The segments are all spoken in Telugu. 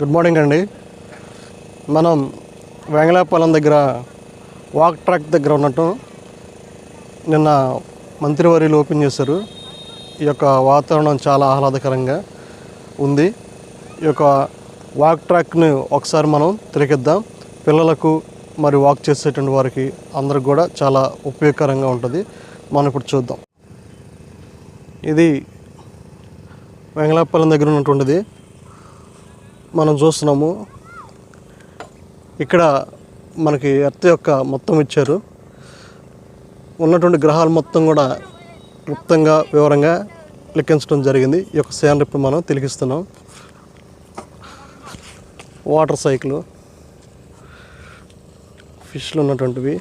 గుడ్ మార్నింగ్ అండి. మనం వెంగళాపాలెం దగ్గర వాక్ ట్రాక్ దగ్గర ఉన్నట్టు నిన్న మంత్రివర్యులు ఓపెన్ చేశారు. ఈ యొక్క వాతావరణం చాలా ఆహ్లాదకరంగా ఉంది. ఈ యొక్క వాక్ ట్రాక్ని ఒకసారి మనం తిరిగిద్దాం. పిల్లలకు మరి వాక్ చేసేటువంటి వారికి అందరికి కూడా చాలా ఉపయోగకరంగా ఉంటుంది. మనం ఇప్పుడు చూద్దాం. ఇది వెంగళాపాలెం దగ్గర ఉన్నటువంటిది మనం చూస్తున్నాము. ఇక్కడ మనకి ఎర్త్ యొక్క మొత్తం ఇచ్చారు. ఉన్నటువంటి గ్రహాలు మొత్తం కూడా క్లుప్తంగా వివరంగా లెక్కించడం జరిగింది. ఈ యొక్క సీనరీ ఇప్పుడు మనం తిలకిస్తున్నాం. వాటర్ సైకిల్, ఫిష్లు ఉన్నటువంటివి,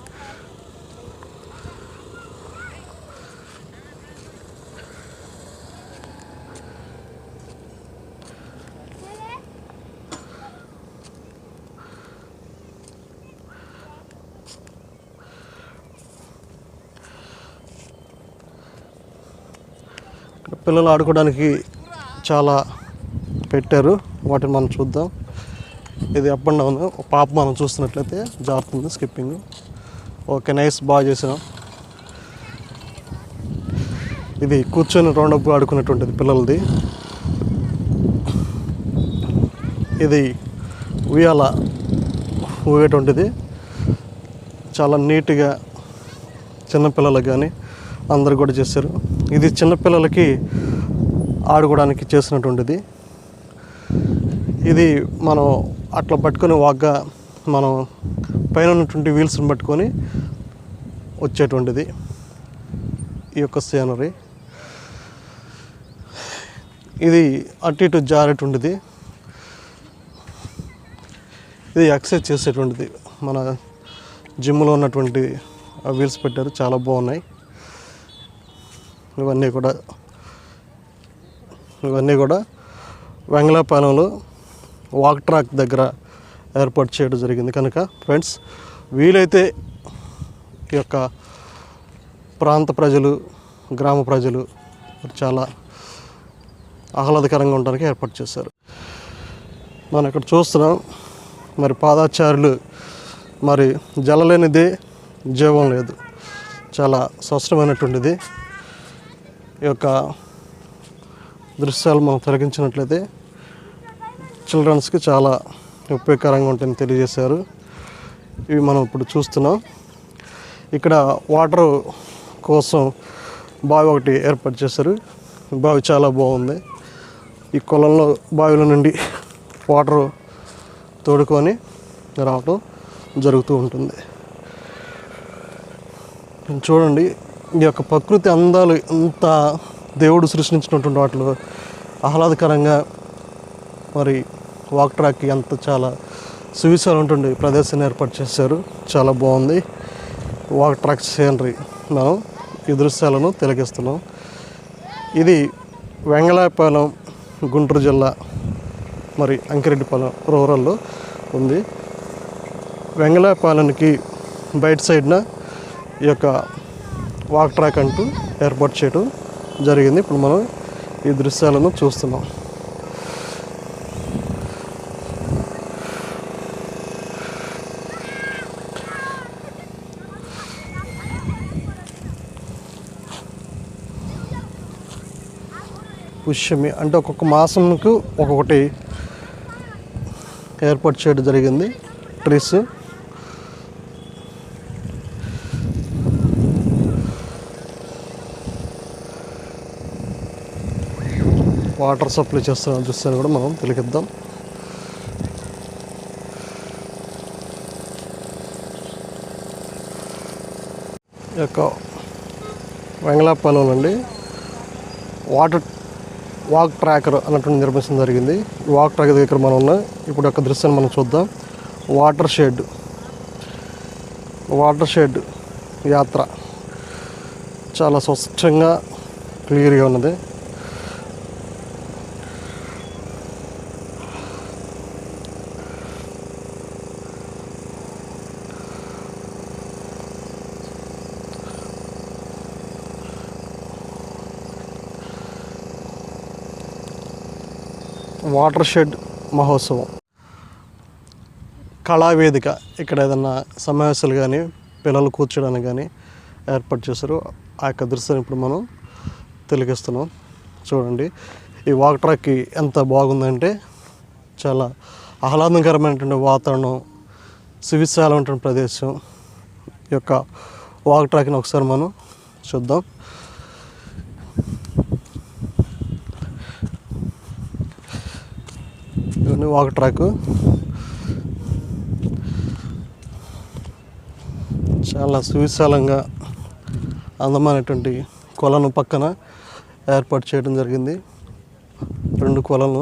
పిల్లలు ఆడుకోవడానికి చాలా పెట్టారు. వాటిని మనం చూద్దాం. ఇది అప్ అండ్ డౌన్. పాప మనం చూస్తున్నట్లయితే జారుతుంది, స్కిప్పింగ్. ఓకే, నైస్, బాగా చేసాం. ఇది కూర్చొని రౌండప్ ఆడుకునేటువంటిది పిల్లలది. ఇది ఉయ్యాల ఊగేటువంటిది. చాలా నీట్గా చిన్నపిల్లలకు కానీ అందరు కూడా చేశారు. ఇది చిన్నపిల్లలకి ఆడుకోవడానికి చేసినటువంటిది. ఇది మనం అట్లా పట్టుకొని వాగ్గా మనం పైన ఉన్నటువంటి వీల్స్ని పట్టుకొని వచ్చేటువంటిది ఈ యొక్క సీనరీ. ఇది అటు ఇటు జారేటువంటిది. ఇది ఎక్సర్సైజ్ చేసేటువంటిది. మన జిమ్లో ఉన్నటువంటి వీల్స్ పెట్టారు, చాలా బాగున్నాయి. ఇవన్నీ కూడా వెంగళాపాలెంలో వాక్ ట్రాక్ దగ్గర ఏర్పాటు చేయడం జరిగింది. కనుక ఫ్రెండ్స్, వీలైతే ఈ యొక్క ప్రాంత ప్రజలు, గ్రామ ప్రజలు చాలా ఆహ్లాదకరంగా ఉండడానికి ఏర్పాటు చేశారు. మనం ఇక్కడ చూస్తున్నాం. మరి పాదాచారులు, మరి జలలేనిదే జీవం లేదు. చాలా స్పష్టమైనటువంటిది. ఈ యొక్క దృశ్యాలు మనం తొలగించినట్లయితే చిల్డ్రన్స్కి చాలా ఉపయోగకరంగా ఉంటుందని తెలియజేశారు. ఇవి మనం ఇప్పుడు చూస్తున్నాం. ఇక్కడ వాటర్ కోసం బావి ఒకటి ఏర్పాటు చేశారు. బావి చాలా బాగుంది. ఈ కొలంలో బావిల నుండి వాటర్ తోడుకొని రావటం జరుగుతూ ఉంటుంది. చూడండి, ఈ యొక్క ప్రకృతి అందాలు ఎంత దేవుడు సృష్టించినటువంటి వాటిలో ఆహ్లాదకరంగా మరి వాక్ ట్రాక్కి ఎంత చాలా సువిశాలు ఉంటుంది ప్రదేశాన్ని ఏర్పాటు చేశారు. చాలా బాగుంది. వాక్ ట్రాక్ సీనరీ మనం ఈ దృశ్యాలను తిలకిస్తున్నాం. ఇది వెంగళాపాలెం, గుంటూరు జిల్లా, మరి అంకిరెడ్డిపాలెం రూరల్లో ఉంది. వెంగళాపాలెంకి బయట సైడ్న ఈ యొక్క వాక్ ట్రాక్ అంటూ ఏర్పాటు చేయడం జరిగింది. ఇప్పుడు మనం ఈ దృశ్యాలను చూస్తున్నాం. పుష్యమి అంటే ఒక్కొక్క మాసంకు ఒక్కొక్కటి ఏర్పాటు చేయడం జరిగింది. ట్రీస్, వాటర్ సప్లై చేస్తున్న దృశ్యాన్ని కూడా మనం తిలకిద్దాం. ఈ యొక్క వెంగళాపాలెం నుండి వాక్ ట్రాకర్ అన్నటువంటి నిర్మించడం జరిగింది. ఈ వాక్ ట్రాక్ దగ్గర మనం ఉన్నాం. ఇప్పుడు యొక్క దృశ్యాన్ని మనం చూద్దాం. వాటర్ షెడ్ యాత్ర చాలా స్పష్టంగా క్లియర్గా ఉన్నది. వాటర్ షెడ్ మహోత్సవం. కళావేదిక, ఇక్కడ ఏదన్నా సమావేశాలు కానీ పిల్లలు కూర్చోడానికి కానీ ఏర్పాటు చేశారు. ఆ యొక్క దృశ్యాన్ని ఇప్పుడు మనం తిలకిస్తున్నాం. చూడండి, ఈ వాక్ ట్రాక్కి ఎంత బాగుందంటే చాలా ఆహ్లాదకరమైనటువంటి వాతావరణం, సువిశాలమైనటువంటి ప్రదేశం. ఈ యొక్క వాక్ ట్రాక్ని ఒకసారి మనం చూద్దాం. ఇవన్నీ వాక్ ట్రాక్ చాలా సువిశాలంగా అందమైనటువంటి కొలను పక్కన ఏర్పాటు చేయడం జరిగింది. 2 కొలను,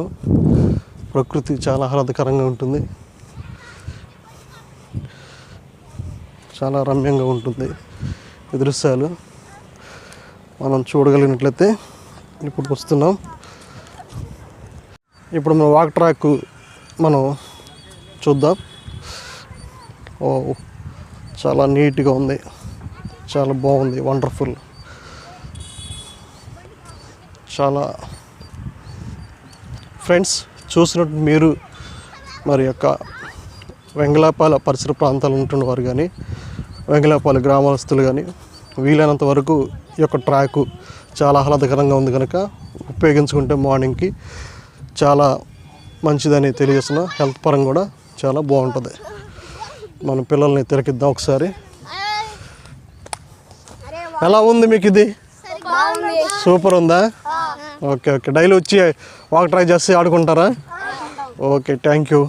ప్రకృతి చాలా ఆహ్లాదకరంగా ఉంటుంది, చాలా రమ్యంగా ఉంటుంది. ఈ దృశ్యాలు మనం చూడగలిగినట్లయితే ఇప్పుడు వస్తున్నాం. ఇప్పుడు మన వాక్ ట్రాక్ మనం చూద్దాం. ఓ, చాలా నీట్గా ఉంది, చాలా బాగుంది, వండర్ఫుల్. చాలా ఫ్రెండ్స్, చూసినట్టు మీరు మరి యొక్క వెంగళాపాల పరిసర ప్రాంతాలు ఉంటున్నవారు కానీ వెంగళాపాల గ్రామస్తులు కానీ వీలైనంత వరకు ఈ యొక్క ట్రాక్ చాలా ఆహ్లాదకరంగా ఉంది కనుక ఉపయోగించుకుంటే మార్నింగ్కి చాలా మంచిదని తెలియజేస్తున్నా. హెల్త్ పరంగా కూడా చాలా బాగుంటుంది. మన పిల్లల్ని తిరగిద్దాం ఒకసారి. ఎలా ఉంది మీకు ఇది? సూపర్ ఉందా? Okay okay. డైలీ వచ్చి వాక్ ట్రై చేసి ఆడుకుంటారా? Okay, thank you.